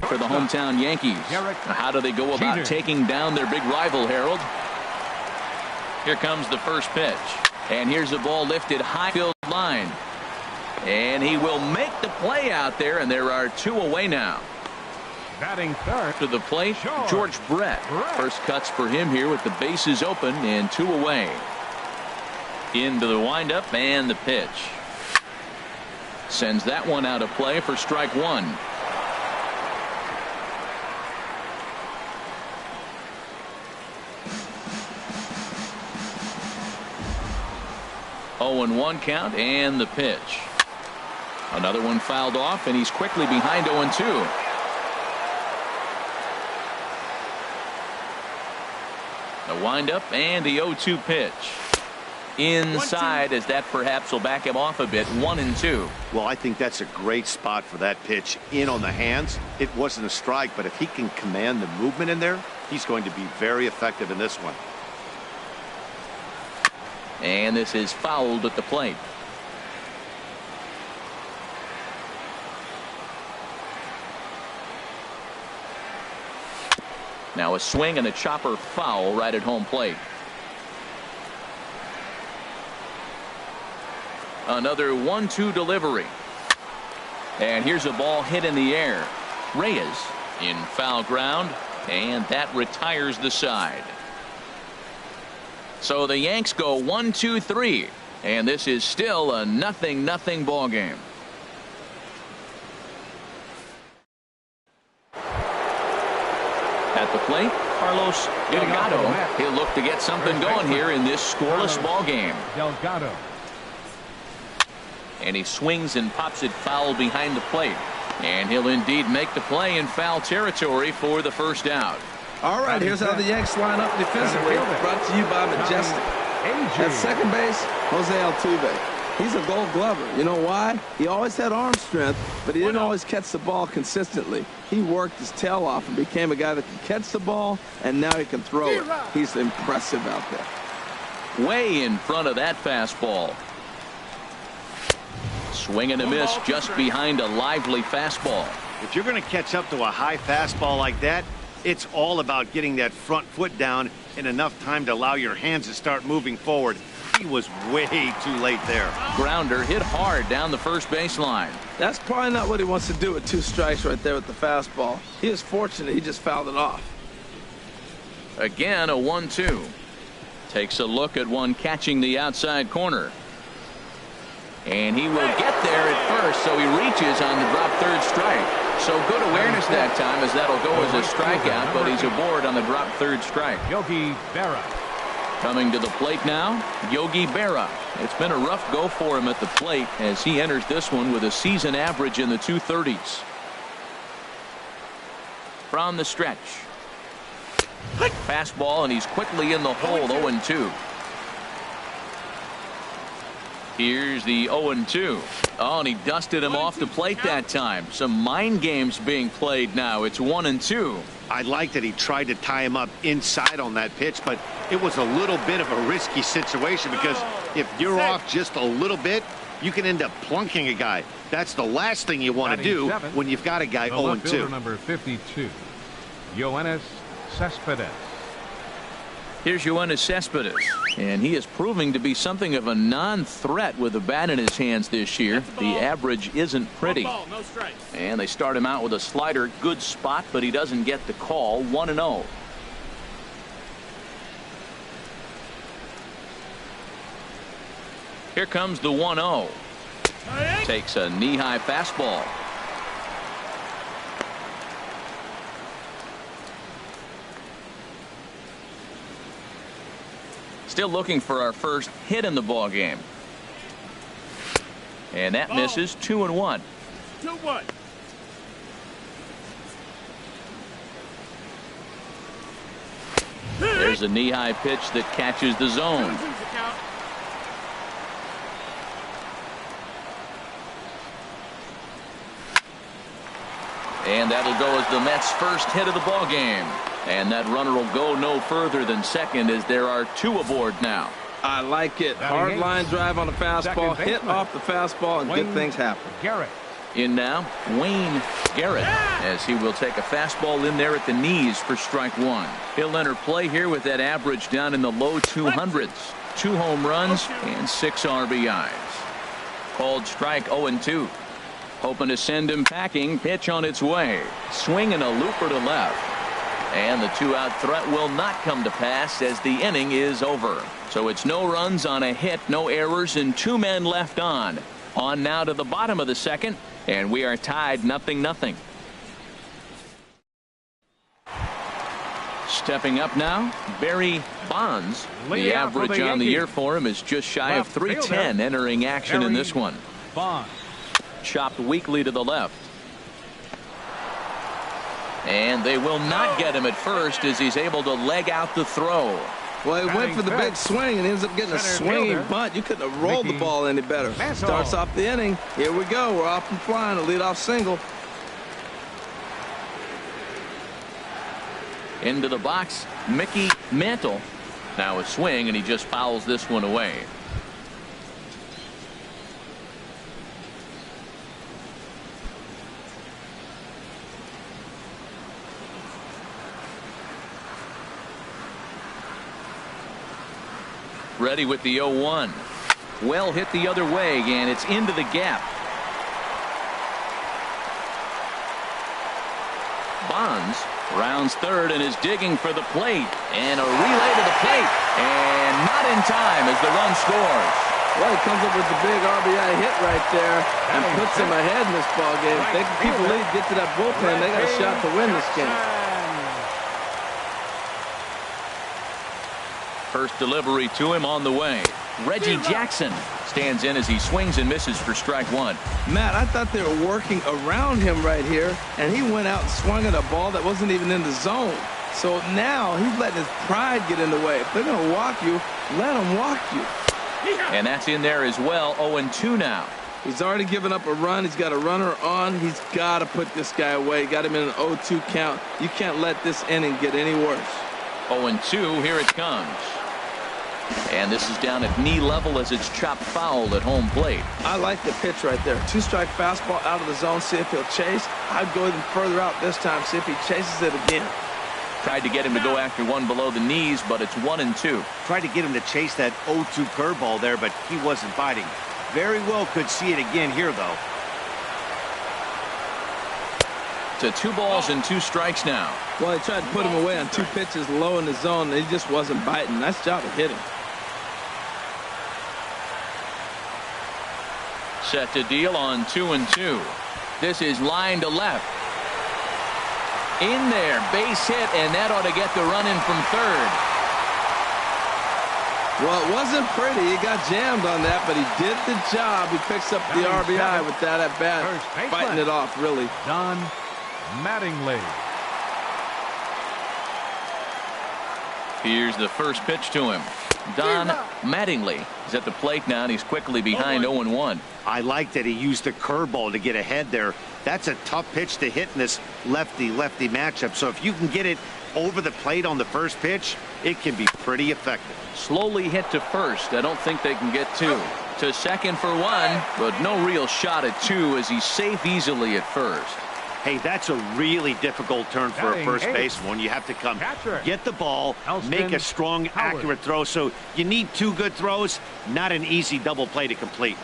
for the hometown Yankees. How do they go about taking down their big rival, Harold? Here comes the first pitch. And here's the ball lifted high field line. And he will make the play out there, and there are 2 away now. Batting third to the plate, George Brett. First cuts for him here with the bases open and 2 away. Into the windup and the pitch. Sends that one out of play for strike 1. Oh, and 1 count and the pitch. Another one fouled off, and he's quickly behind 0-2. The windup and the 0-2 pitch. Inside, as that perhaps will back him off a bit. 1-2. Well, I think that's a great spot for that pitch. In on the hands. It wasn't a strike, but if he can command the movement in there, he's going to be very effective in this one. And this is fouled at the plate. Now a swing and a chopper foul right at home plate. Another 1-2 delivery. And here's a ball hit in the air. Reyes in foul ground, and that retires the side. So the Yanks go 1-2-3, and this is still a 0-0 ball game. At the plate, Carlos Delgado. He'll look to get something going here in this scoreless ball game. Delgado. And he swings and pops it foul behind the plate. And he'll indeed make the play in foul territory for the first out. All right, here's how the Yanks line up defensively. Brought to you by Majestic. At second base, Jose Altuve. He's a Gold Glover. You know why? He always had arm strength, but he didn't always catch the ball consistently. He worked his tail off and became a guy that can catch the ball, and now he can throw it. He's impressive out there. Way in front of that fastball. Swing and a miss just behind a lively fastball. If you're going to catch up to a high fastball like that, it's all about getting that front foot down in enough time to allow your hands to start moving forward. He was way too late there. Grounder hit hard down the first baseline. That's probably not what he wants to do with 2 strikes right there with the fastball. He was fortunate he just fouled it off. Again, a 1-2. Takes a look at one catching the outside corner. And he will get there at first, so he reaches on the drop third strike. So good awareness that time, as that'll go as a strikeout, but he's aboard on the drop third strike. Yogi Berra. Coming to the plate now, Yogi Berra. It's been a rough go for him at the plate as he enters this one with a season average in the 230s. From the stretch. Fastball, and he's quickly in the hole. 0-2. Here's the 0-2. Oh, and he dusted him off the plate that time. Some mind games being played now. It's 1-2. I like that he tried to tie him up inside on that pitch, but it was a little bit of a risky situation because if you're off just a little bit, you can end up plunking a guy. That's the last thing you want to do when you've got a guy 0-2. Number 52, Yoenis Cespedes. Here's Yoenis Cespedes, and he is proving to be something of a non-threat with a bat in his hands this year. The average isn't pretty. And they start him out with a slider. Good spot, but he doesn't get the call. 1-0. Here comes the 1-0. Takes a knee-high fastball. Still looking for our first hit in the ball game. And that misses. 2-1. 2-1. There's a knee-high pitch that catches the zone. And that'll go as the Mets' first hit of the ball game. And that runner will go no further than second as there are 2 aboard now. I like it. Hard line drive on the fastball, hit off the fastball, and good things happen. Garrett. In now, Wayne Garrett, as he will take a fastball in there at the knees for strike one. He'll enter play here with that average down in the low 200s. 2 home runs and 6 RBIs. Called strike 0-2. Hoping to send him packing. Pitch on its way. Swinging a looper to left. And the 2-out threat will not come to pass as the inning is over. So it's no runs on a hit, no errors, and 2 men left on. On now to the bottom of the second, and we are tied 0-0. Stepping up now, Barry Bonds. The average on the year for him is just shy of 310 entering action in this one. Bonds. Chopped weakly to the left. And they will not get him at first as he's able to leg out the throw. Well, he went for the big swing and ends up getting a swinging bunt. You couldn't have rolled the ball any better. Starts off the inning. Here we go. We're off and flying. A leadoff single. Into the box, Mickey Mantle. Now a swing, and he just fouls this one away. Ready with the 0-1. Well hit the other way, and it's into the gap. Bonds rounds third and is digging for the plate. And a relay to the plate. And not in time as the run scores. Well, he comes up with the big RBI hit right there and puts him ahead in this ball game. If they can keep the lead, get to that bullpen, they got a shot to win this game. First delivery to him on the way. Reggie Jackson stands in as he swings and misses for strike one. Matt, I thought they were working around him right here, and he went out and swung at a ball that wasn't even in the zone. So now he's letting his pride get in the way. If they're going to walk you, let them walk you. And that's in there as well. 0-2 now. He's already given up a run. He's got a runner on. He's got to put this guy away. Got him in an 0-2 count. You can't let this inning get any worse. 0-2, here it comes. And this is down at knee level as it's chopped foul at home plate. I like the pitch right there. 2-strike fastball out of the zone. See if he'll chase. I'd go even further out this time. See if he chases it again. Tried to get him to go after one below the knees, but it's 1-2. Tried to get him to chase that 0-2 curveball there, but he wasn't biting. Very well could see it again here, though. To 2 balls and 2 strikes now. Well, he tried to put him away on 2 pitches low in the zone, and he just wasn't biting. Nice job of hitting. Set to deal on 2-2. This is line to left. In there, base hit, and that ought to get the run in from third. Well, it wasn't pretty. He got jammed on that, but he did the job. He picks up the RBI with that at bat, fighting it off, really. Don Mattingly. Here's the first pitch to him. Don Mattingly is at the plate now, and he's quickly behind 0-1. I like that he used the curveball to get ahead there. That's a tough pitch to hit in this lefty-lefty matchup. So if you can get it over the plate on the first pitch, it can be pretty effective. Slowly hit to first. I don't think they can get 2. To second for 1, but no real shot at 2 as he's safe easily at first. Hey, that's a really difficult turn for a first baseman. You have to come get the ball, make a strong, accurate throw. So you need 2 good throws, not an easy double play to complete.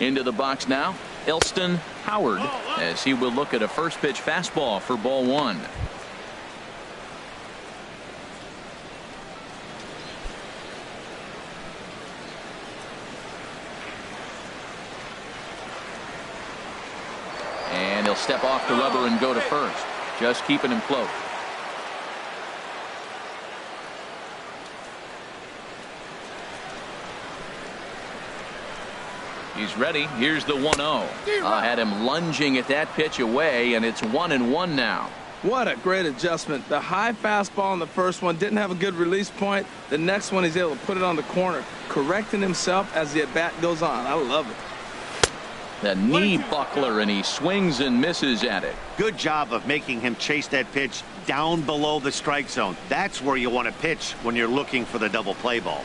Into the box now, Elston Howard, as he will look at a first pitch fastball for ball 1. And he'll step off the rubber and go to first, just keeping him close. He's ready. Here's the 1-0. Had him lunging at that pitch away, and it's 1-1 now. What a great adjustment. The high fastball in the first one didn't have a good release point. The next one, he's able to put it on the corner, correcting himself as the at-bat goes on. I love it. A knee buckler, and he swings and misses at it. Good job of making him chase that pitch down below the strike zone. That's where you want to pitch when you're looking for the double play ball.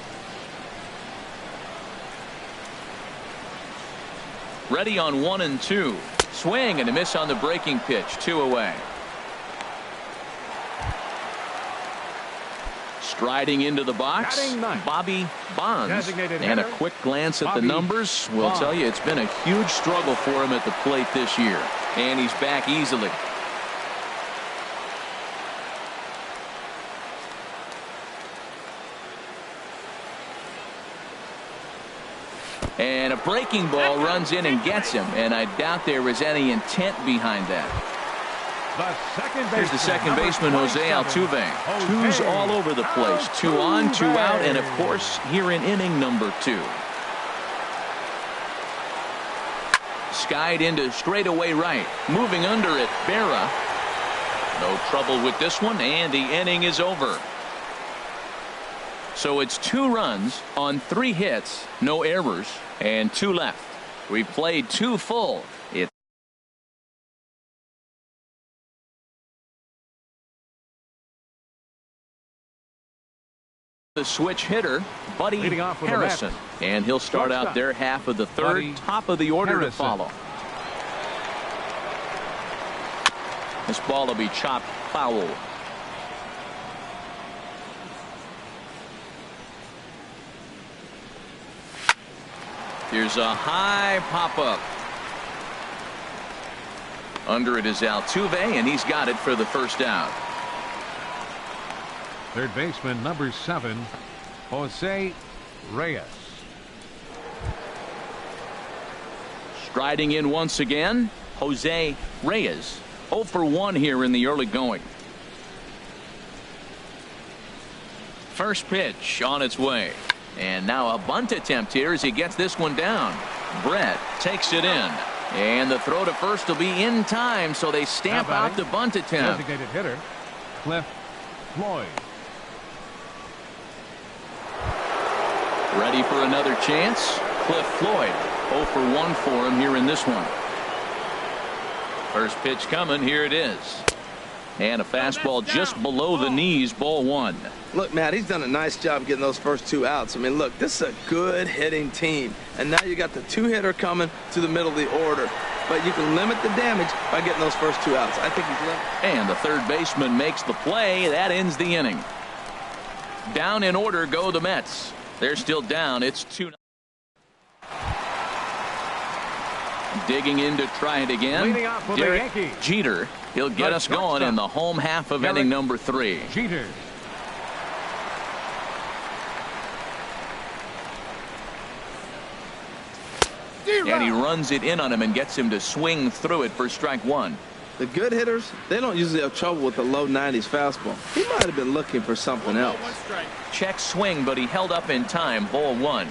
Ready on 1-2. Swing and a miss on the breaking pitch. 2 away. Striding into the box, Bobby Bonds. And a quick glance at the numbers will tell you it's been a huge struggle for him at the plate this year. And he's back easily. And a breaking ball runs in and gets him. And I doubt there was any intent behind that. Here's the second baseman, Jose Altuve. Twos all over the place. 2 on, 2 out, and of course here in inning number 2. Skied into straightaway right. Moving under it, Berra. No trouble with this one, and the inning is over. So it's 2 runs on 3 hits, no errors, and 2 left. We played 2 full. It's the switch hitter, Buddy Harrison, and he'll start out their half of the 3rd. Top of the order to follow. This ball will be chopped foul. Here's a high pop-up. Under it is Altuve, and he's got it for the first out. Third baseman, number 7, Jose Reyes. Striding in once again, Jose Reyes. 0 for 1 here in the early going. First pitch on its way. And now a bunt attempt here as he gets this one down. Brett takes it in. And the throw to first will be in time, so they stamp out the bunt attempt. Designated hitter, Cliff Floyd. Ready for another chance. Cliff Floyd. 0 for 1 for him here in this one. First pitch coming. Here it is. And a fastball just below the knees. Ball 1. Look, Matt, he's done a nice job getting those first 2 outs. I mean, look, this is a good hitting team. And now you got the 2-hitter coming to the middle of the order. But you can limit the damage by getting those first 2 outs. I think he's limited. And the third baseman makes the play. That ends the inning. Down in order go the Mets. They're still down. It's 2-0. Digging in to try it again. Derek Jeter. He'll get us going in the home half of inning number 3. Jeter. And he runs it in on him and gets him to swing through it for strike 1. The good hitters, they don't usually have trouble with the low 90s fastball. He might have been looking for something else. Check swing, but he held up in time. Ball 1.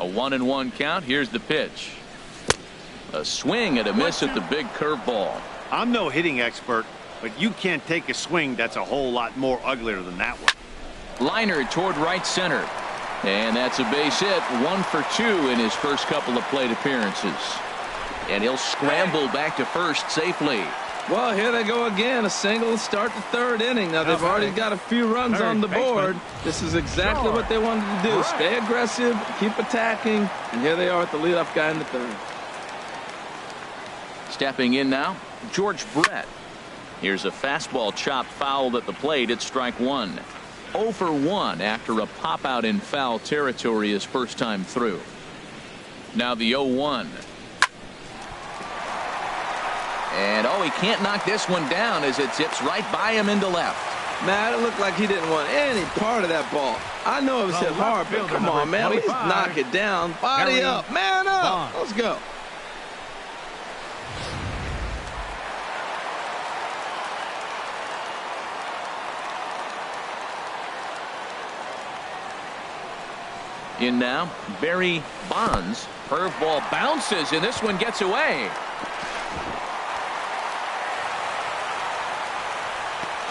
A 1-1 count. Here's the pitch. A swing and a miss at the big curveball. I'm no hitting expert, but you can't take a swing that's a whole lot more uglier than that one. Liner toward right center. And that's a base hit. 1 for 2 in his first couple of plate appearances. And he'll scramble back to first safely. Well, here they go again. A single to start the 3rd inning. Now, they've already got a few runs on the board. This is exactly what they wanted to do. Stay aggressive, keep attacking, and here they are with the leadoff guy in the 3rd. Stepping in now, George Brett. Here's a fastball chopped fouled at the plate. It's strike 1. 0 for 1 after a pop out in foul territory his first time through. Now the 0-1. And oh, he can't knock this one down as it zips right by him into left. Matt, it looked like he didn't want any part of that ball. I know it was hit hard, but come on, man, at least knock it down. Body up, man up. Let's go. In now, Barry Bonds. Curveball bounces, and this one gets away.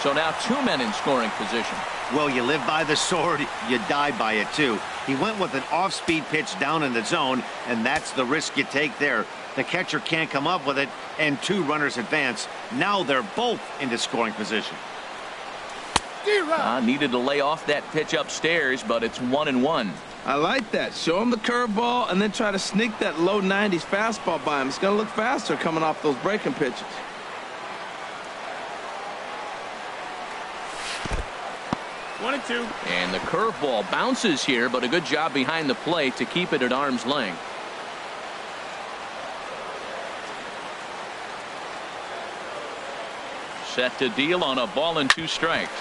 So now 2 men in scoring position. Well, you live by the sword, you die by it too. He went with an off-speed pitch down in the zone, and that's the risk you take there. The catcher can't come up with it, and 2 runners advance. Now they're both into scoring position. Needed to lay off that pitch upstairs, but it's 1-1. I like that. Show him the curveball and then try to sneak that low 90s fastball by him. It's going to look faster coming off those breaking pitches. One and two. And the curveball bounces here, but a good job behind the plate to keep it at arm's length. Set to deal on a ball and 2 strikes.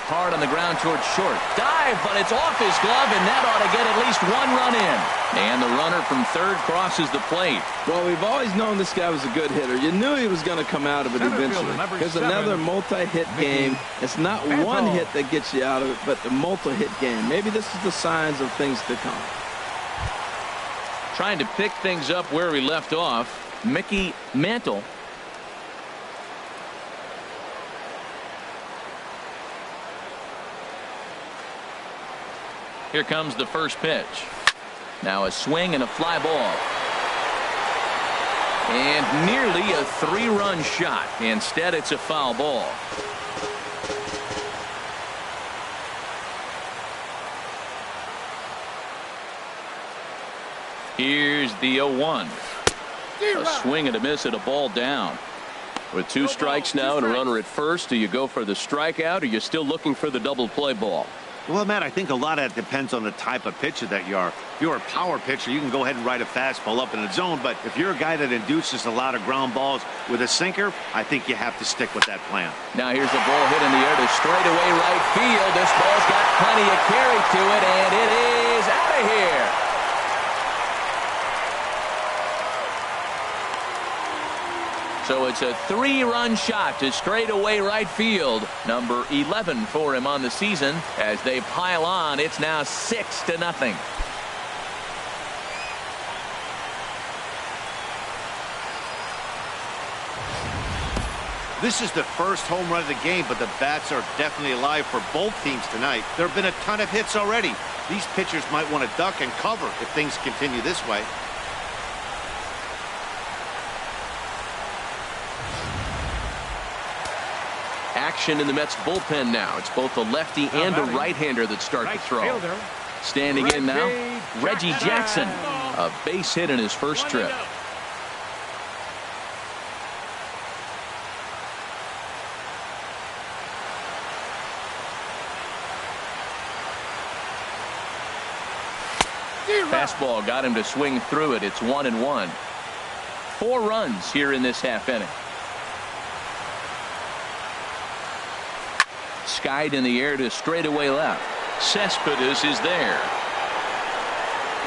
Hard on the ground towards short. Dive, but it's off his glove, and that ought to get at least 1 run in. And the runner from third crosses the plate. Well, we've always known this guy was a good hitter. You knew he was going to come out of it eventually. There's another multi-hit game. It's not one hit that gets you out of it, but the multi-hit game. Maybe this is the signs of things to come. Trying to pick things up where we left off, Mickey Mantle. Here comes the first pitch. Now a swing and a fly ball. And nearly a 3-run shot. Instead, it's a foul ball. Here's the 0-1. A swing and a miss at a ball down. With 2 strikes now and a runner at first, do you go for the strikeout, or are you still looking for the double play ball? Well, Matt, I think a lot of that depends on the type of pitcher that you are. If you're a power pitcher, you can go ahead and ride a fastball up in the zone. But if you're a guy that induces a lot of ground balls with a sinker, I think you have to stick with that plan. Now here's a ball hit in the air to straightaway right field. This ball's got plenty of carry to it, and it is out of here. So it's a 3-run shot to straightaway right field. Number 11 for him on the season. As they pile on, it's now 6-0. This is the first home run of the game, but the bats are definitely alive for both teams tonight. There have been a ton of hits already. These pitchers might want to duck and cover if things continue this way. Action in the Mets bullpen now. It's both a lefty and a right-hander that start to throw. Standing in now, Reggie Jackson. A base hit in his first trip. Fastball got him to swing through it. It's 1-1. 4 runs here in this half inning. Skied in the air to straightaway left. Cespedes is there.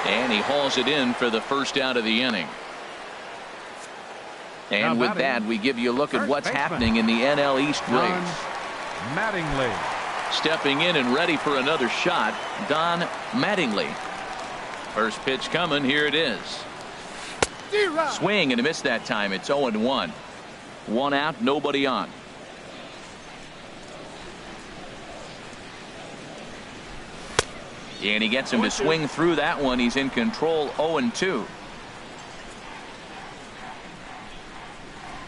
And he hauls it in for the first out of the inning. And with that, we give you a look at what's happening in the NL East race. Mattingly. Stepping in and ready for another shot, Don Mattingly. First pitch coming. Here it is. Swing and a miss that time. It's 0-1. 1 out, nobody on. And he gets him to swing through that one. He's in control. 0-2.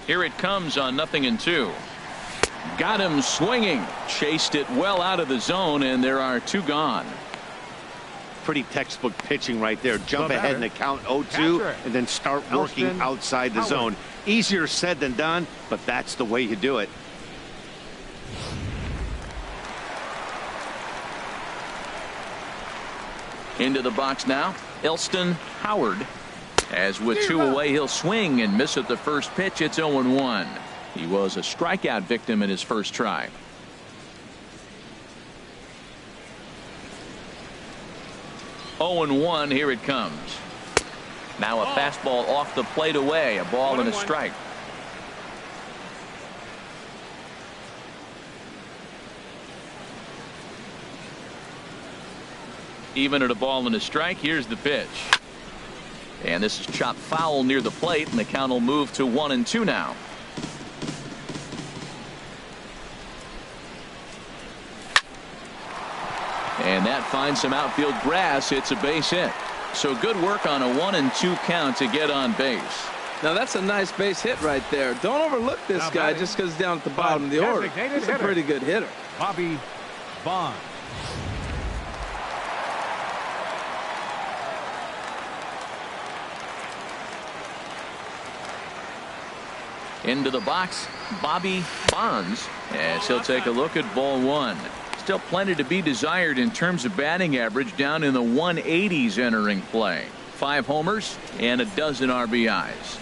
Here it comes on 0-2. Got him swinging. Chased it well out of the zone, and there are 2 gone. Pretty textbook pitching right there. Jump ahead in the count 0-2 and then start working outside the zone. Easier said than done, but that's the way you do it. Into the box now, Elston Howard. As with 2 away, he'll swing and miss at the first pitch. It's 0-1. He was a strikeout victim in his first try. Oh, 0-1. Here it comes. Now a fastball off the plate away. A ball and a strike. Even at a ball and a strike, here's the pitch. And this is chopped foul near the plate, and the count will move to 1-2 now. And that finds some outfield grass. It's a base hit. So good work on a 1-2 count to get on base. Now that's a nice base hit right there. Don't overlook this guy just because he's down at the bottom of the order. He's a pretty good hitter. Bobby Bonds. Into the box, Bobby Bonds, as he'll take a look at ball one. Still plenty to be desired in terms of batting average, down in the 180s entering play. 5 homers and a dozen RBIs.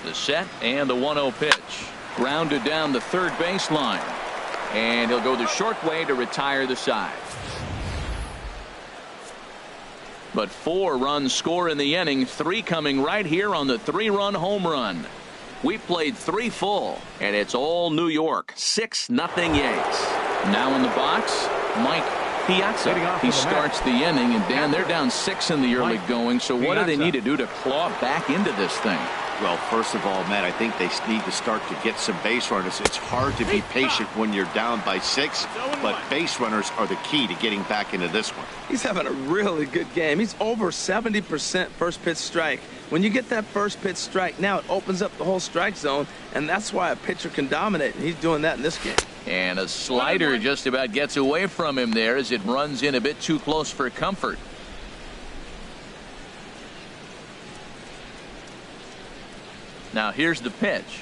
The set and the 1-0 pitch. Grounded down the third baseline. And he'll go the short way to retire the side. But 4 runs score in the inning, 3 coming right here on the 3-run home run. We played 3 full, and it's all New York. 6-0 Yanks. Now in the box, Mike Piazza. He starts the inning, and Dan, they're down 6 in the early going. So what do they need to do to claw back into this thing? Well, first of all, Matt, I think they need to start to get some base runners. It's hard to be patient when you're down by 6, but base runners are the key to getting back into this one. He's having a really good game. He's over 70% first pitch strike. When you get that first pitch strike, now it opens up the whole strike zone, and that's why a pitcher can dominate, and he's doing that in this game. And a slider just about gets away from him there as it runs in a bit too close for comfort. Now here's the pitch.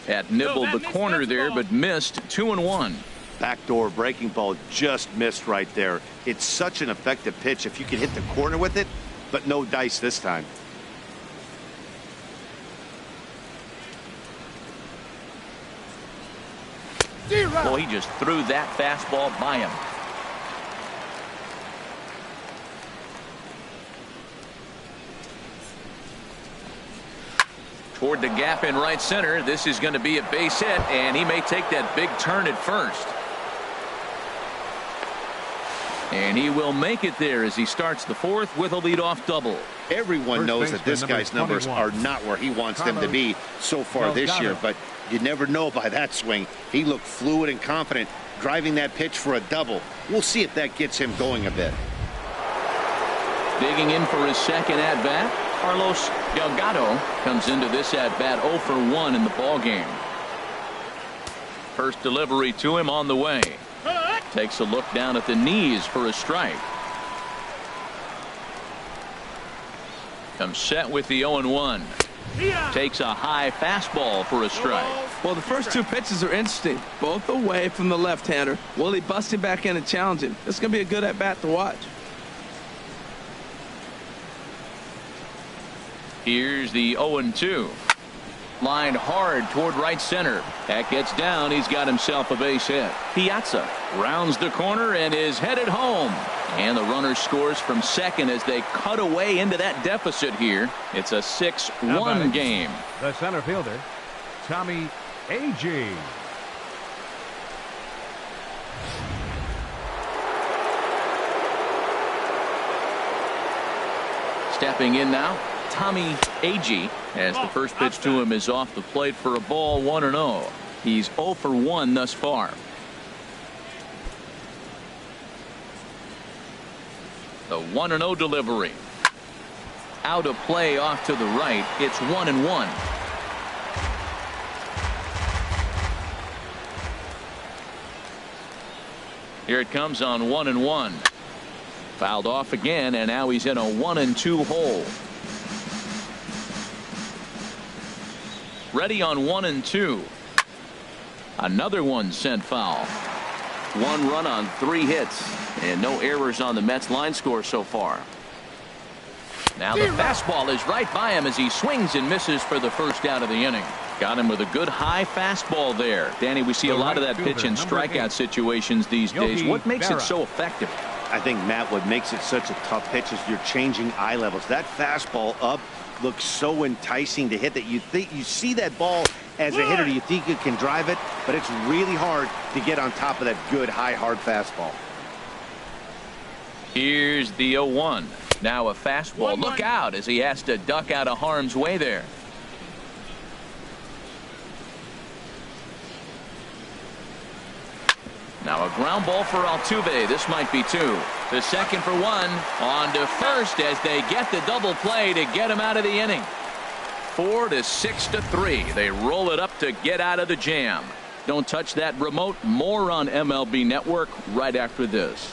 That nibbled the corner there, but missed. 2-1. Backdoor breaking ball just missed right there. It's such an effective pitch if you can hit the corner with it, but no dice this time. Well, he just threw that fastball by him. Toward the gap in right center. This is going to be a base hit, and he may take that big turn at first. And he will make it there as he starts the 4th with a leadoff double. Everyone knows that this guy's numbers are not where he wants them to be so far this year, but you never know by that swing. He looked fluid and confident, driving that pitch for a double. We'll see if that gets him going a bit. Digging in for his second at-bat, Carlos Delgado comes into this at-bat 0 for 1 in the ballgame. First delivery to him on the way. Takes a look down at the knees for a strike. Comes set with the 0-1. Takes a high fastball for a strike. Well, the first 2 pitches are interesting. Both away from the left-hander. Will he bust him back in and challenge him? This is going to be a good at-bat to watch. Here's the 0-2. Lined hard toward right center. That gets down. He's got himself a base hit. Piazza rounds the corner and is headed home. And the runner scores from second as they cut away into that deficit here. It's a 6-1 game. The center fielder, Tommy Agee. Stepping in now, Tommy Agee, as the first pitch to him is off the plate for a ball, 1-0. He's 0 for 1 thus far. The 1-0 delivery. Out of play off to the right. It's 1-1. Here it comes on 1-1. Fouled off again, and now he's in a 1-2 hole. Ready on 1-2. Another one sent foul. 1 run on 3 hits, and no errors on the Mets line score so far. Now the fastball is right by him as he swings and misses for the first out of the inning. Got him with a good high fastball there. Danny, we see a lot of that pitch in strikeout situations these days. What makes it so effective? I think, Matt, what makes it such a tough pitch is you're changing eye levels. That fastball up looks so enticing to hit that you see that ball as a hitter, you think you can drive it, but it's really hard to get on top of that good, high, hard fastball. Here's the 0-1. Now a fastball. Look out as he has to duck out of harm's way there. Now a ground ball for Altuve. This might be two. The second for one. On to first as they get the double play to get him out of the inning. 4 to 6 to 3. They roll it up to get out of the jam. Don't touch that remote. More on MLB Network right after this.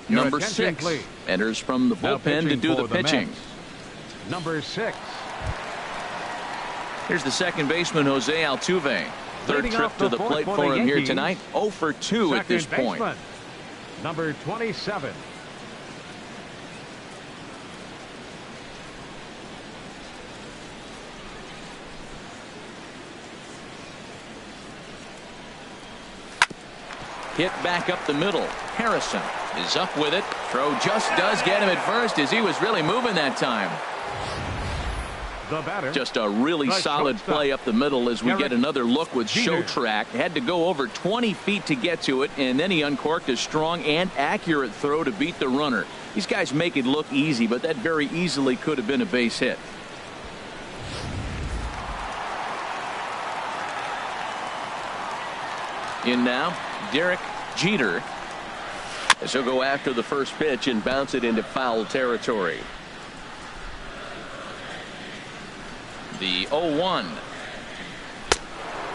Number 6 please. enters from the bullpen to do the pitching. Number 6. Here's the second baseman, Jose Altuve. Third Leading trip off to the the fourth plate for for the him here Yankees. tonight. 0 for 2 at this Second point. baseman, number 27. Hit back up the middle. Harrison is up with it. Throw just does get him at first as he was really moving that time. The batter. Just a really solid play up the middle as we get another look with Show Track. Had to go over 20 feet to get to it, and then he uncorked a strong and accurate throw to beat the runner. These guys make it look easy, but that very easily could have been a base hit. In now, Derek Jeter, as he'll go after the first pitch and bounce it into foul territory. The 0-1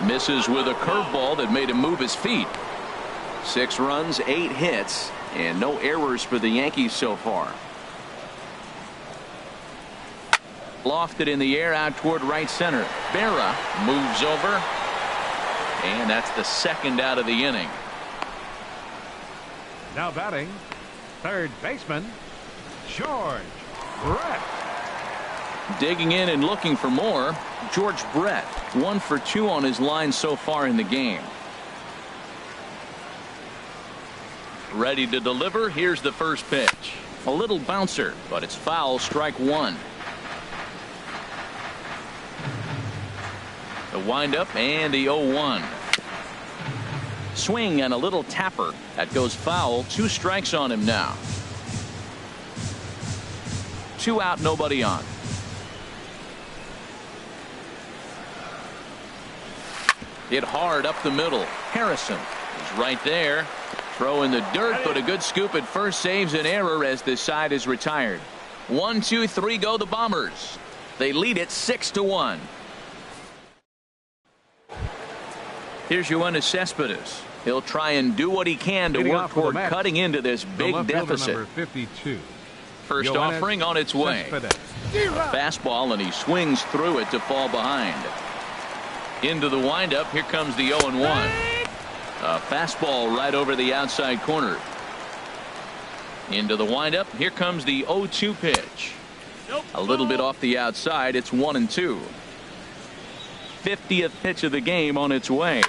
misses with a curveball that made him move his feet. 6 runs, 8 hits, and no errors for the Yankees so far. Lofted in the air out toward right center. Berra moves over, and that's the second out of the inning. Now batting, third baseman, George Brett. Digging in and looking for more, George Brett. 1 for 2 on his line so far in the game. Ready to deliver. Here's the first pitch. A little bouncer, but it's foul. Strike 1. The windup and the 0-1. Swing and a little tapper. That goes foul. 2 strikes on him now. 2 out, nobody on. Hit hard up the middle. Harrison is right there. Throw in the dirt, but a good scoop at first saves an error as this side is retired. 1, 2, 3 go the Bombers. They lead it 6-1. Here's Yoenis Cespedes. He'll try and do what he can to work toward cutting into this big deficit. Number 52. First Yoenis offering on its way. Cespedes. A fastball, and he swings through it to fall behind. Into the windup. Here comes the 0-1. A fastball right over the outside corner. Into the windup. Here comes the 0-2 pitch. A little bit off the outside. It's 1-2. 50th pitch of the game on its way.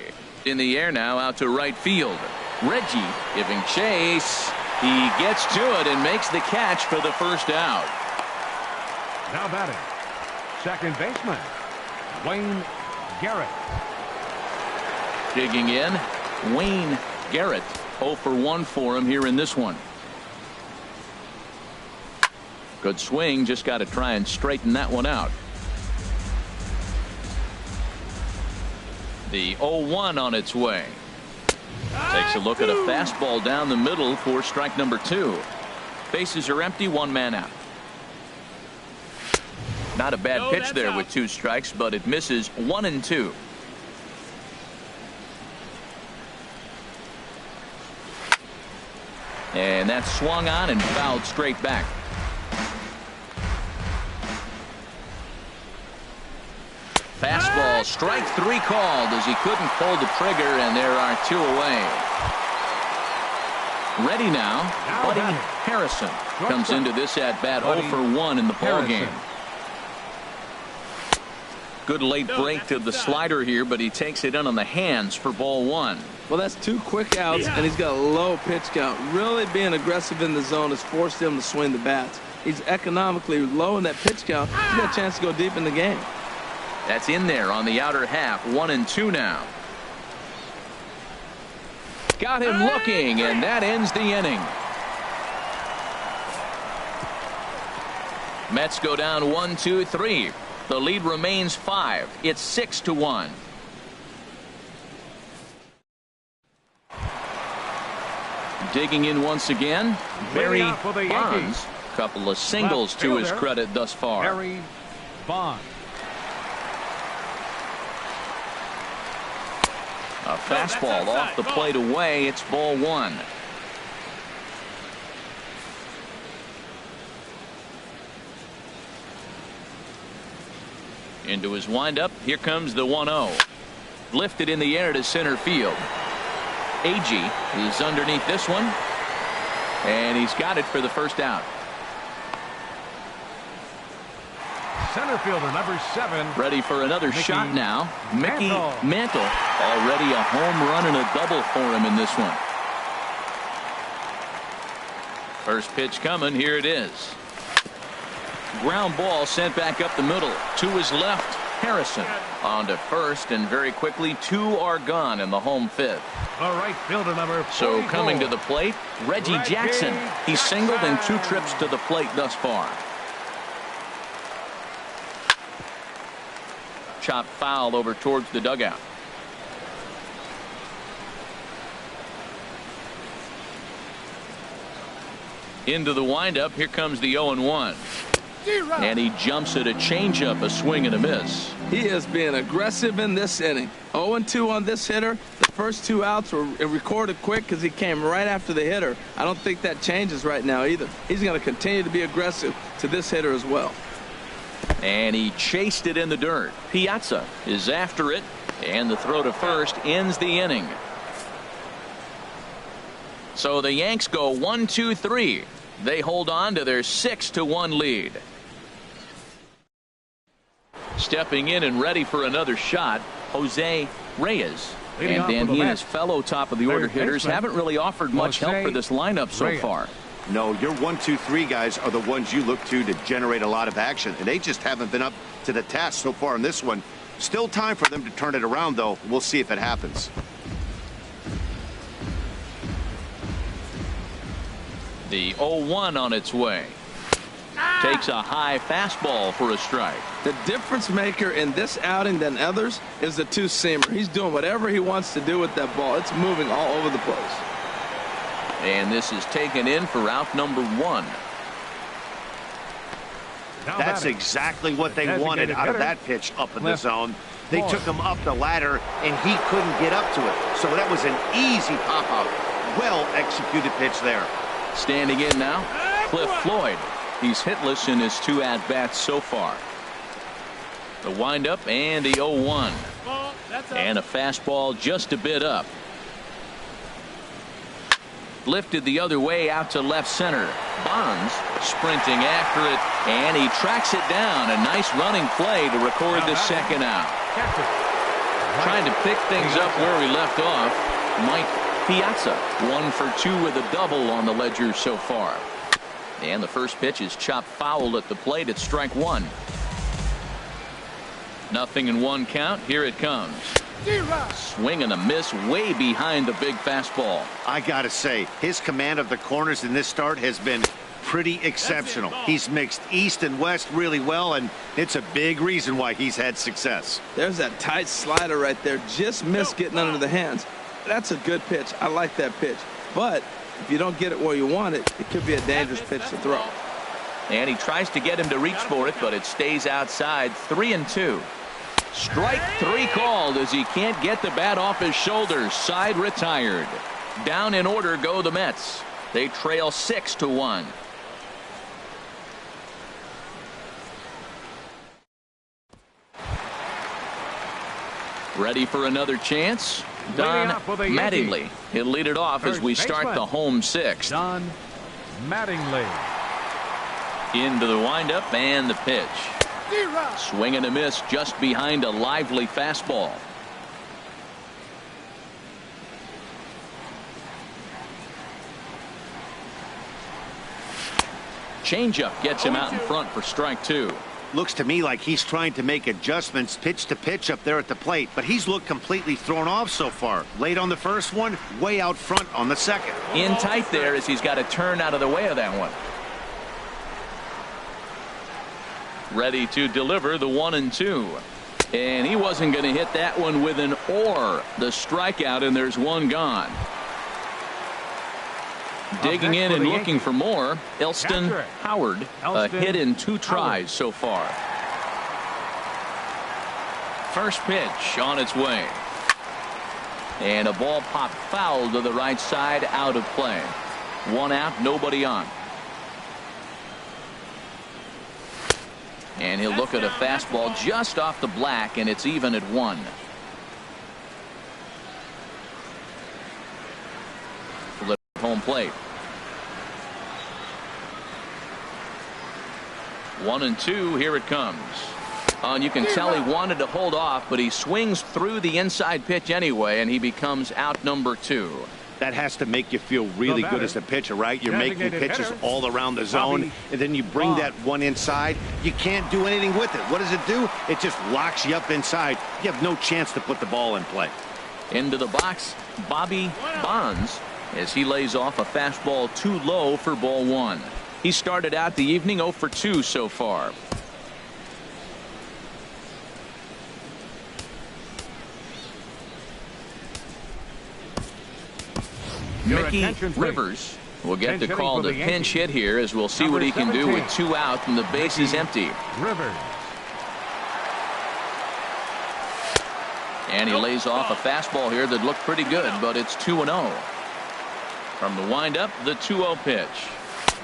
In the air now out to right field. Reggie giving chase. He gets to it and makes the catch for the first out. Now batting, second baseman, Wayne Garrett. Digging in, Wayne Garrett. 0 for 1 for him here in this one. Good swing. Just got to try and straighten that one out. The 0-1 on its way. Takes a look at a fastball down the middle for strike number 2. Bases are empty. 1 man out. Not a bad pitch there with 2 strikes, but it misses. 1-2. And that's swung on and fouled straight back. Fastball, strike 3 called as he couldn't pull the trigger, and there are 2 away. Ready now, Buddy Harrison comes into this at bat 0 for 1 in the ball game. Good late break to the slider here, but he takes it in on the hands for ball one. Well, that's 2 quick outs, and he's got a low pitch count. Really being aggressive in the zone has forced him to swing the bats. He's economically low in that pitch count. He's got a chance to go deep in the game. That's in there on the outer half. 1-2 now. Got him looking, and that ends the inning. Mets go down 1-2-3. The lead remains 5. It's 6-1. Digging in once again, Barry Bonds. Couple of singles to his credit thus far. Barry Bonds. A fastball off the plate away. It's ball one. Into his windup. Here comes the 1-0. Lifted in the air to center field. Agee is underneath this one. And he's got it for the first out. Center fielder number 7. Ready for another shot now. Mickey Mantle. Already a home run and a double for him in this one. First pitch coming. Here it is. Ground ball sent back up the middle. To his left, Harrison. On to first, and very quickly 2 are gone in the home fifth. The right fielder number 44. So coming to the plate, Reggie Jackson. He's singled in 2 trips to the plate thus far. Chop foul over towards the dugout. Into the windup. Here comes the 0-1. And he jumps at a changeup, a swing and a miss. He is being aggressive in this inning. 0-2 on this hitter. The first 2 outs were recorded quick because he came right after the hitter. I don't think that changes right now either. He's going to continue to be aggressive to this hitter as well. And he chased it in the dirt. Piazza is after it, and the throw to first ends the inning. So the Yanks go 1-2-3. They hold on to their 6-1 lead. Stepping in and ready for another shot, Jose Reyes. And then he and his fellow top of the order hitters haven't really offered much help for this lineup so far. No, your 1-2-3 guys are the ones you look to generate a lot of action, and they just haven't been up to the task so far in this one. Still time for them to turn it around, though. We'll see if it happens. The 0-1 on its way. Takes a high fastball for a strike. The difference maker in this outing than others is the 2-seamer. He's doing whatever he wants to do with that ball. It's moving all over the place. And this is taken in for out number 1. That's exactly what they wanted out of that pitch up in the zone. They took him up the ladder, and he couldn't get up to it. So that was an easy pop-out. Well-executed pitch there. Standing in now, Cliff Floyd. He's hitless in his 2 at-bats so far. The windup and the 0-1. And a fastball just a bit up. Lifted the other way out to left center. Bonds sprinting after it, and he tracks it down. A nice running play to record the second out. Trying to pick things up where we left off, Mike Piazza. 1 for 2 with a double on the ledger so far. And the first pitch is chopped foul at the plate. It's strike 1. 0-1 count. Here it comes. Swing and a miss way behind the big fastball. I gotta say, his command of the corners in this start has been pretty exceptional. He's mixed east and west really well, and it's a big reason why he's had success. There's that tight slider right there. Just missed getting under the hands. That's a good pitch. I like that pitch. But if you don't get it where you want it, it could be a dangerous pitch to throw. And he tries to get him to reach for it, but it stays outside. 3-2. Strike 3 called as he can't get the bat off his shoulders. Side retired. Down in order go the Mets. They trail 6-1. Ready for another chance? Don Mattingly. He'll lead it off as we start the home 6th. Don Mattingly. Into the windup and the pitch. Swing and a miss just behind a lively fastball. Changeup gets him out in front for strike 2. Looks to me like he's trying to make adjustments pitch to pitch up there at the plate, but he's looked completely thrown off so far. Late on the first one, way out front on the second. In tight there as he's got to turn out of the way of that one. Ready to deliver the 1-2. And he wasn't going to hit that one with an or. The strikeout, and there's one gone. Digging in and looking for more, Elston Howard. A hit in 2 tries so far. First pitch on its way. And a ball popped foul to the right side, out of play. 1 out, nobody on. And he'll look at a fastball just off the black, and it's even at 1. Home plate. 1-2, here it comes. And you can tell he wanted to hold off, but he swings through the inside pitch anyway, and he becomes out number 2. That has to make you feel really good as a pitcher, right? You're making pitches all around the zone, and then you bring that one inside. You can't do anything with it. What does it do? It just locks you up inside. You have no chance to put the ball in play. Into the box, Bobby Bonds, as he lays off a fastball too low for ball 1. He started out the evening 0 for 2 so far. Mickey Rivers will get the call to pinch hit here, as we'll see what he can do with 2 out and the base is empty. Rivers. And he lays off a fastball here that looked pretty good, but it's 2-0. From the windup, the 2-0 pitch.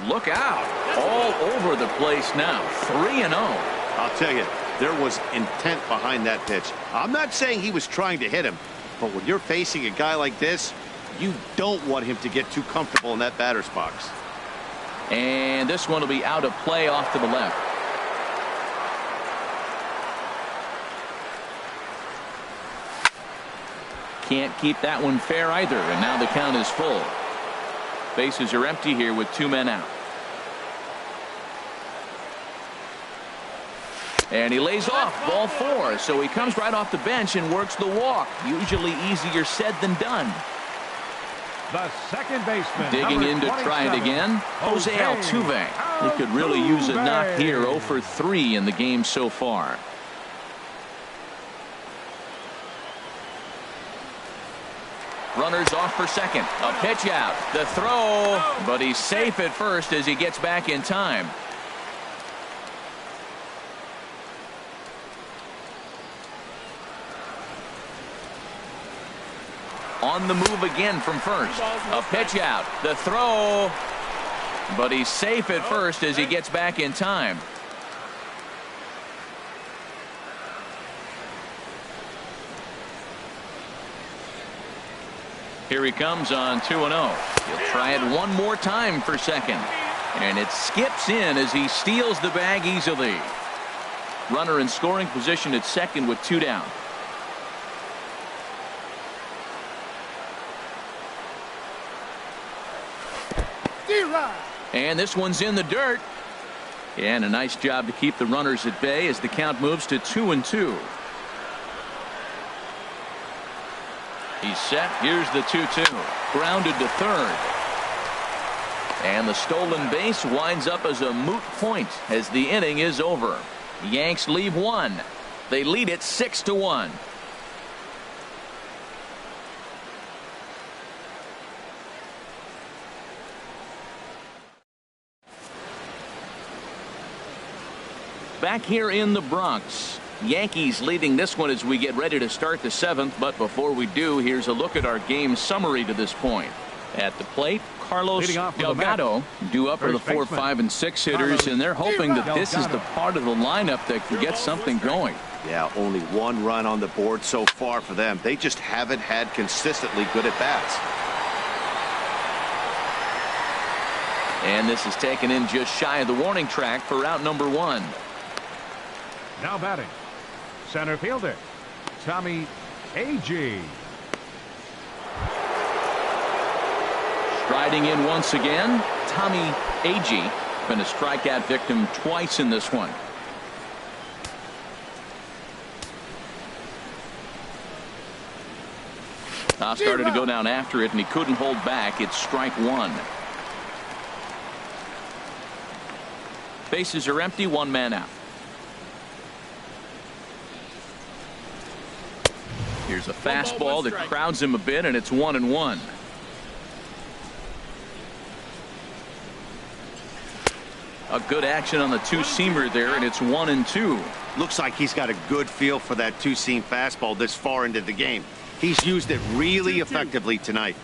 Look out. All over the place now. 3-0. I'll tell you, there was intent behind that pitch. I'm not saying he was trying to hit him, but when you're facing a guy like this, you don't want him to get too comfortable in that batter's box. And this one will be out of play off to the left. Can't keep that one fair either, and now the count is full. Bases are empty here with 2 men out. And he lays off ball 4, so he comes right off the bench and works the walk. Usually easier said than done. The second baseman. Digging in to try it again, Jose Altuve. He could really use a knock here. 0 for 3 in the game so far. Runners off for second. A pitch out. The throw. But he's safe at first as he gets back in time. On the move again from first. A pitch out. The throw. But he's safe at first as he gets back in time. Here he comes on 2-0. He'll try it one more time for second. And it skips in as he steals the bag easily. Runner in scoring position at second with 2 down. And this one's in the dirt. And a nice job to keep the runners at bay as the count moves to 2-2. He's set. Here's the 2-2. Grounded to third. And the stolen base winds up as a moot point as the inning is over. Yanks leave 1. They lead it 6-1. Back here in the Bronx, Yankees leading this one as we get ready to start the 7th. But before we do, here's a look at our game summary to this point. At the plate, Carlos Delgado due up for the 4, 5, and 6 hitters, and they're hoping that this is the part of the lineup that can get something going. Yeah, only 1 run on the board so far for them. They just haven't had consistently good at bats. And this is taken in just shy of the warning track for out number 1. Now batting, center fielder, Tommy Agee. Striding in once again, Tommy Agee. Been a strikeout victim twice in this one. Now started to go down after it, and he couldn't hold back. It's strike one. Bases are empty, one man out. Here's a fastball that crowds him a bit, and it's 1-1. A good action on the two-seamer there, and it's 1-2. Looks like he's got a good feel for that two-seam fastball this far into the game. He's used it really effectively tonight.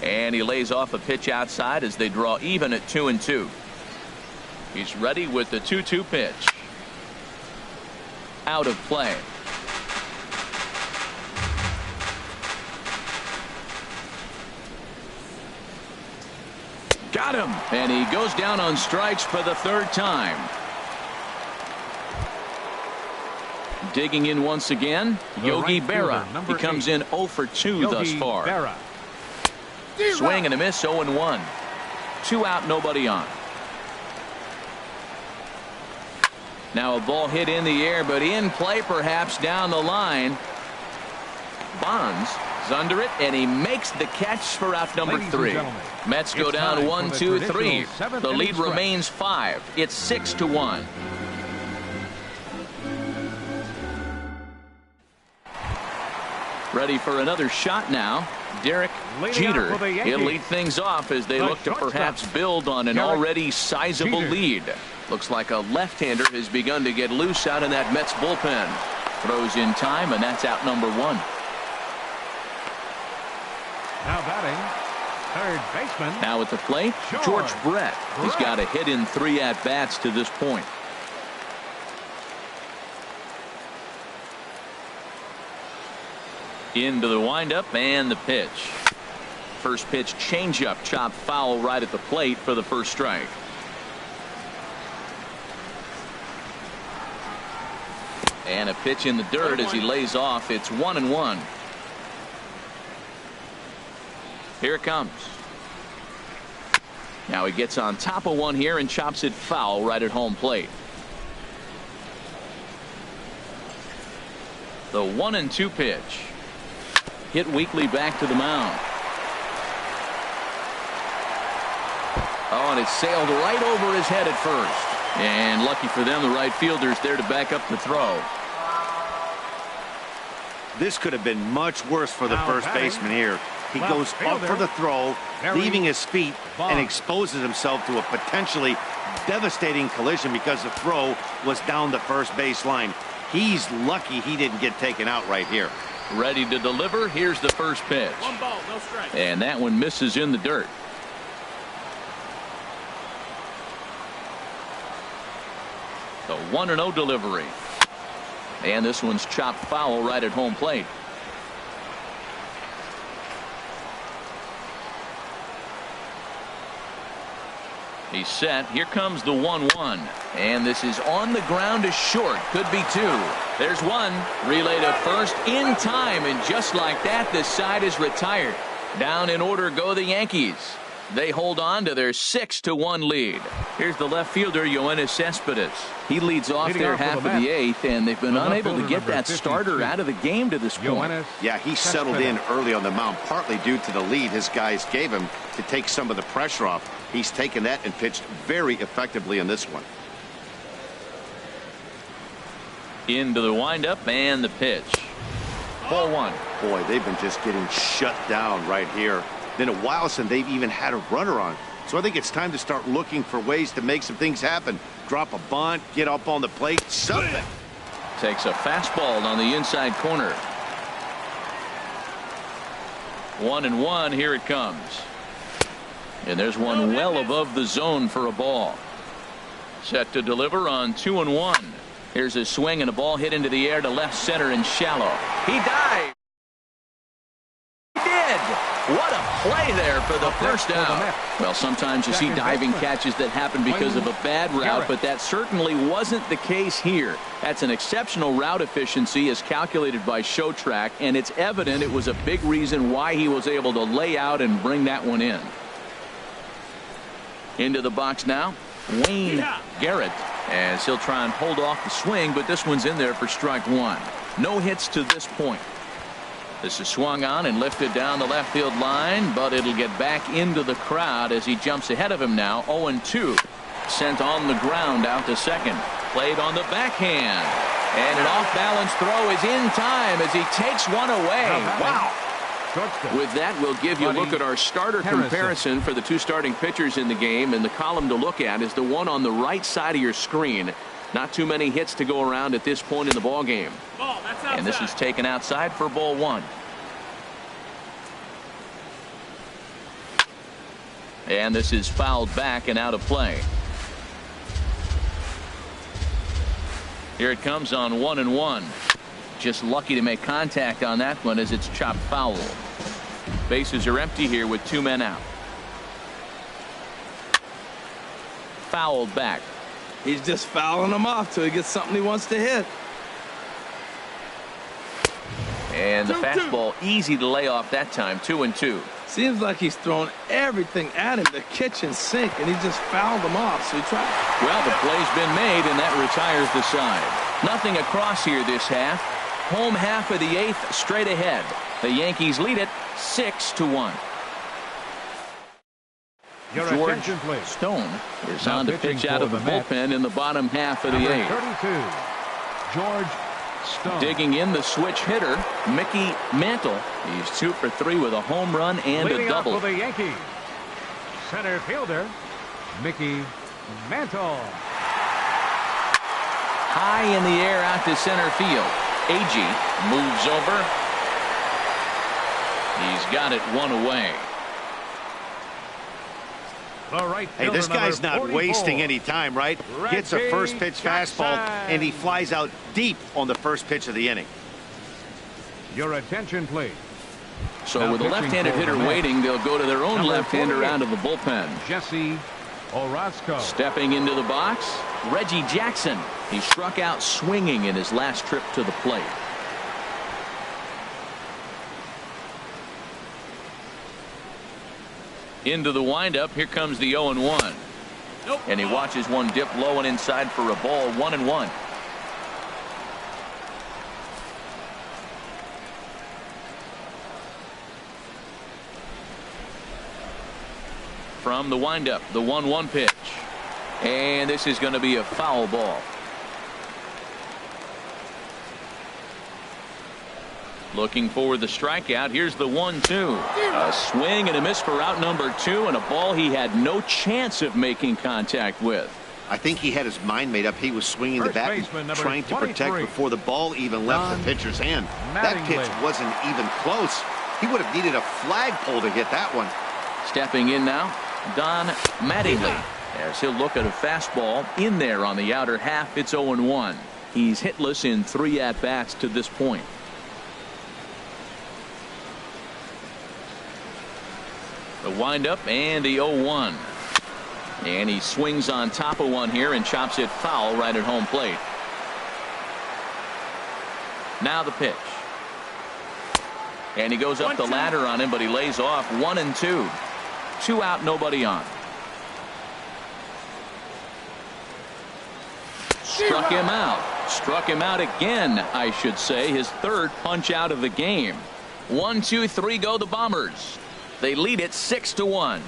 And he lays off a pitch outside as they draw even at 2-2. He's ready with the 2-2 pitch. Out of play. Got him. And he goes down on strikes for the third time. Digging in once again, Yogi Berra. He comes in 0 for 2 thus far. Berra. Swing and a miss, 0-1. 2 out, nobody on. Now a ball hit in the air, but in play perhaps down the line. Bonds is under it, and he makes the catch for out number 3. Mets go down 1-2-3. The lead remains 5. It's 6-1. Ready for another shot now. Derek Jeter. He'll lead things off as they look to perhaps build on an already sizable lead. Looks like a left-hander has begun to get loose out in that Mets bullpen. Throws in time, and that's out number 1. Now batting, third baseman. Now at the plate, George Brett. He's got a hit in 3 at-bats to this point. Into the windup and the pitch. First pitch changeup, chopped foul right at the plate for the first strike. And a pitch in the dirt as he lays off. It's 1-1. Here it comes. Now he gets on top of one here and chops it foul right at home plate. The 1-2 pitch. Hit weakly back to the mound. Oh, and it sailed right over his head at first. And lucky for them, the right fielder's there to back up the throw. This could have been much worse for the first baseman here. He goes up for the throw, leaving his feet, and exposes himself to a potentially devastating collision because the throw was down the first baseline. He's lucky he didn't get taken out right here. Ready to deliver. Here's the first pitch. 1 ball, no strike. And that one misses in the dirt. The 1-0 delivery. And this one's chopped foul right at home plate. He's set. Here comes the 1-1. And this is on the ground to short. Could be 2. There's 1. Relay to first in time. And just like that, this side is retired. Down in order go the Yankees. They hold on to their 6-1 lead. Here's the left fielder, Yoenis Cespedes. He leads off their half of the 8th, and they've been unable to get that starter out of the game to this point. Yeah, he settled in early on the mound, partly due to the lead his guys gave him to take some of the pressure off. He's taken that and pitched very effectively in this one. Into the windup and the pitch. Ball 1. Boy, they've been just getting shut down right here. Been a while since they've even had a runner on. So I think it's time to start looking for ways to make some things happen. Drop a bunt, get up on the plate, something. Takes a fastball on the inside corner. 1-1. Here it comes. And there's one well above the zone for a ball. Set to deliver on 2-1. Here's a swing and a ball hit into the air to left center and shallow. He dived. He did. What a play there for the first out. Well, sometimes you see diving catches that happen because of a bad route, but that certainly wasn't the case here. That's an exceptional route efficiency as calculated by ShowTrack, and it's evident it was a big reason why he was able to lay out and bring that one in. Into the box now, Wayne Garrett, as he'll try and hold off the swing, but this one's in there for strike one. No hits to this point. This is swung on and lifted down the left field line, but it'll get back into the crowd as he jumps ahead of him now. 0-2. Sent on the ground out to second. Played on the backhand. And an off-balance throw is in time as he takes one away. Wow. With that, we'll give you a look at our starter comparison for the two starting pitchers in the game. And the column to look at is the one on the right side of your screen. Not too many hits to go around at this point in the ball game. And this is taken outside for ball one. And this is fouled back and out of play. Here it comes on 1-1. Just lucky to make contact on that one as it's chopped foul. Bases are empty here with two men out. Fouled back. He's just fouling them off till he gets something he wants to hit. And the fastball easy to lay off that time. 2-2. Seems like he's thrown everything at him, the kitchen sink, and he just fouled them off. So he tried. Well, the play's been made, and that retires the side. Nothing across here this half. Home half of the eighth straight ahead. The Yankees lead it 6-1. George Stone is on to pitch out of the bullpen in the bottom half of the eighth. 32, George Stone. Digging in the switch hitter, Mickey Mantle. He's 2 for 3 with a home run and a double. For the Yankees, center fielder Mickey Mantle. High in the air out to center field. Agee moves over. He's got it one away. Hey, this guy's not wasting any time, right? Gets a first pitch fastball, and he flies out deep on the first pitch of the inning. Your attention, please. So now with a left-handed hitter waiting, they'll go to their own left-hander out of the bullpen. Jesse Orozco. Stepping into the box, Reggie Jackson. He struck out swinging in his last trip to the plate. Into the windup. Here comes the 0-1. Nope. And he watches one dip low and inside for a ball. 1-1. From the windup, the 1-1 pitch. And this is going to be a foul ball. Looking for the strikeout. Here's the 1-2. A swing and a miss for out number 2, and a ball he had no chance of making contact with. I think he had his mind made up. He was swinging the bat, trying to protect before the ball even left the pitcher's hand. That pitch wasn't even close. He would have needed a flagpole to hit that one. Stepping in now, Don Mattingly. As he'll look at a fastball in there on the outer half. It's 0-1. He's hitless in 3 at-bats to this point. The windup and the 0-1. And he swings on top of one here and chops it foul right at home plate. Now the pitch. And he goes up the ladder on him, but he lays off. 1-2. 2 out, nobody on. Struck him out. Struck him out again, I should say. His 3rd punch out of the game. 1, 2, 3 go the Bombers. They lead it 6-1.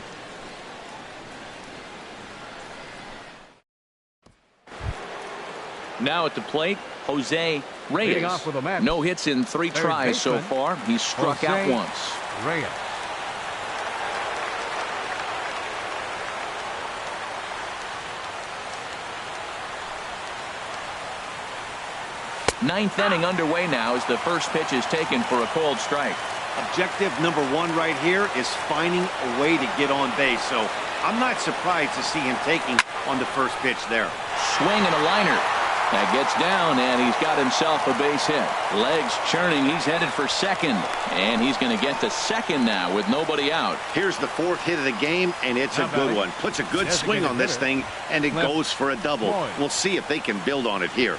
Now at the plate, Jose Reyes. No hits in 3 tries so far. He's struck out once. Reyes. Ninth inning underway now as the first pitch is taken for a called strike. Objective number 1 right here is finding a way to get on base. So I'm not surprised to see him taking on the first pitch there. Swing and a liner. That gets down, and he's got himself a base hit. Legs churning. He's headed for second, and he's going to get to second now with nobody out. Here's the 4th hit of the game, and it's a good one. Puts a good swing on this thing, and it goes for a double. We'll see if they can build on it here.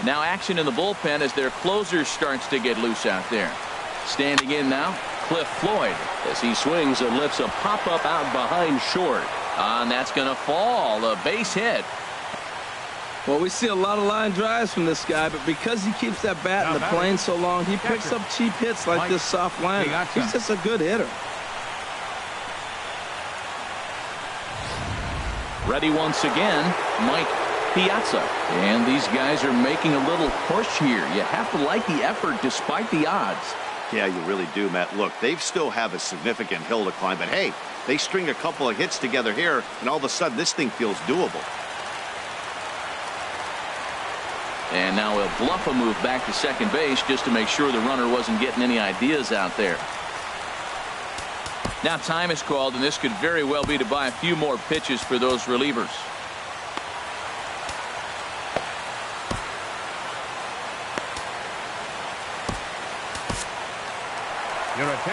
Now action in the bullpen as their closer starts to get loose out there. Standing in now, Cliff Floyd, as he swings and lifts a pop-up out behind short. And that's going to fall. A base hit. Well, we see a lot of line drives from this guy, but because he keeps that bat in the plane so long, he picks up cheap hits like this soft liner. He's just a good hitter. Ready once again, Mike Piazza. And these guys are making a little push here. You have to like the effort despite the odds. Yeah, you really do, Matt. Look, they still have a significant hill to climb, but hey, they string a couple of hits together here, and all of a sudden this thing feels doable. And now he'll bluff a move back to second base just to make sure the runner wasn't getting any ideas out there. Now time is called, and this could very well be to buy a few more pitches for those relievers.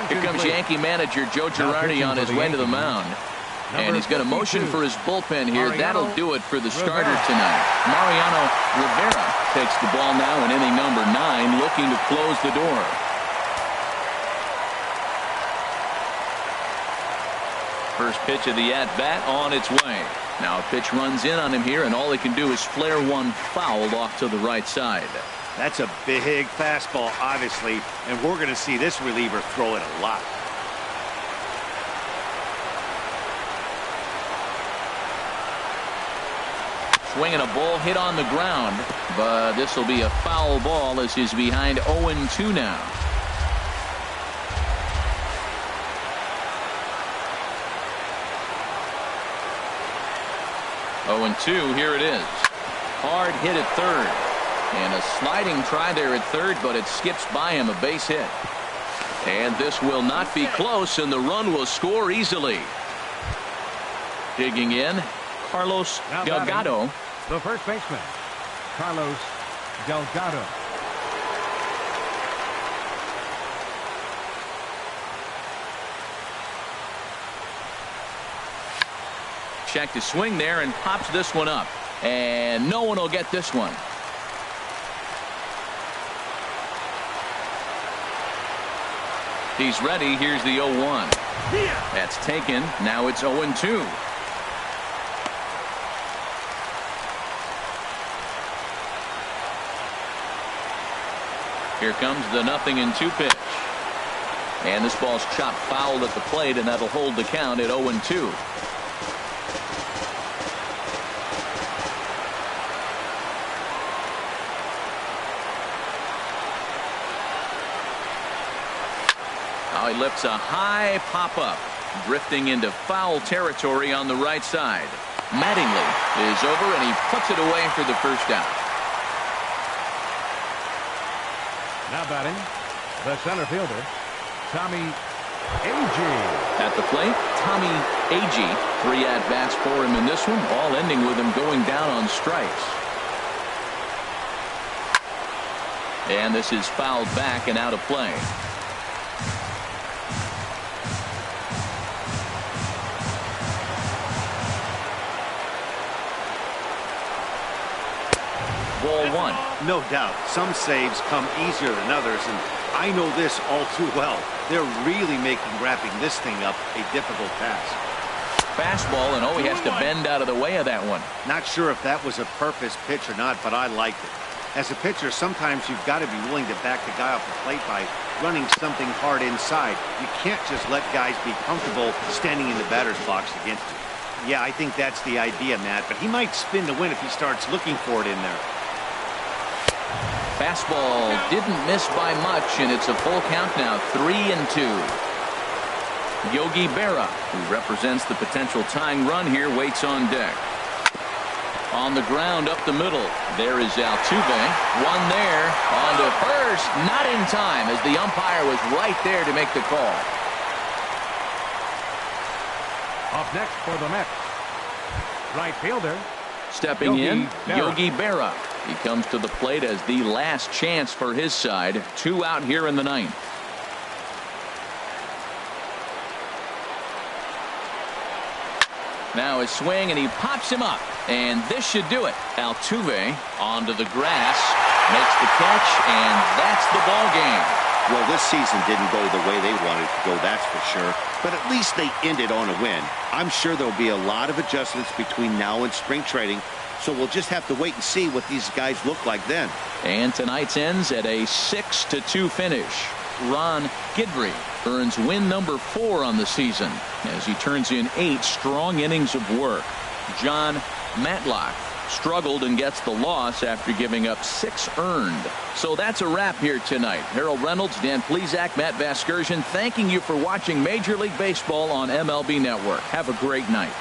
Here comes Yankee manager Joe Girardi on his way to the mound. And he's going to motion for his bullpen here. That'll do it for the starter tonight. Mariano Rivera takes the ball now in inning number 9, looking to close the door. First pitch of the at-bat on its way. Now a pitch runs in on him here, and all he can do is flare one foul off to the right side. That's a big fastball, obviously, and we're going to see this reliever throw it a lot. Swinging a ball hit on the ground, but this will be a foul ball as he's behind 0-2 now. Oh, 2, here it is. Hard hit at third. And a sliding try there at third, but it skips by him, a base hit. And this will not be close, and the run will score easily. Digging in, Carlos Delgado. The first baseman, Carlos Delgado. Check to swing there and pops this one up. And no one will get this one. He's ready. Here's the 0-1. That's taken. Now it's 0-2. Here comes the 0-2 pitch. And this ball's chopped foul at the plate, and that'll hold the count at 0-2. Now he lifts a high pop-up, drifting into foul territory on the right side. Mattingly is over, and he puts it away for the first out. Now batting, the center fielder, Tommy Agee. At the plate, Tommy Agee. 3 at-bats for him in this one, all ending with him going down on strikes. And this is fouled back and out of play. Ball 1. No doubt, some saves come easier than others, and I know this all too well. They're really making wrapping this thing up a difficult task. Fastball, and oh, he has to bend out of the way of that one. Not sure if that was a purpose pitch or not, but I liked it. As a pitcher, sometimes you've got to be willing to back the guy off the plate by running something hard inside. You can't just let guys be comfortable standing in the batter's box against you. Yeah, I think that's the idea, Matt, but he might spin to win if he starts looking for it in there. Fastball didn't miss by much, and it's a full count now, 3-2. Yogi Berra, who represents the potential tying run here, waits on deck. On the ground up the middle. There is Altuve. One there. On to first. Not in time as the umpire was right there to make the call. Up next for the Mets, right fielder. Stepping in, Yogi Berra. He comes to the plate as the last chance for his side. 2 out here in the 9th. Now his swing, and he pops him up. And this should do it. Altuve onto the grass, makes the catch, and that's the ball game. Well, this season didn't go the way they wanted it to go, that's for sure. But at least they ended on a win. I'm sure there'll be a lot of adjustments between now and spring training, so we'll just have to wait and see what these guys look like then. And tonight's ends at a 6-2 finish. Ron Guidry earns win number 4 on the season as he turns in 8 strong innings of work. John Matlock struggled and gets the loss after giving up 6 earned. So that's a wrap here tonight. Harold Reynolds, Dan Plesac, Matt Vasgersian, thanking you for watching Major League Baseball on MLB Network. Have a great night.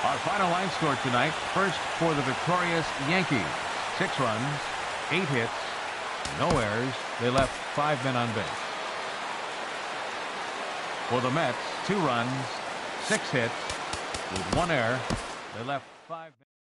Our final line score tonight. First for the victorious Yankees. 6 runs, 8 hits, no errors. They left 5 men on base. For the Mets, 2 runs, 6 hits with 1 error. They left 5 men.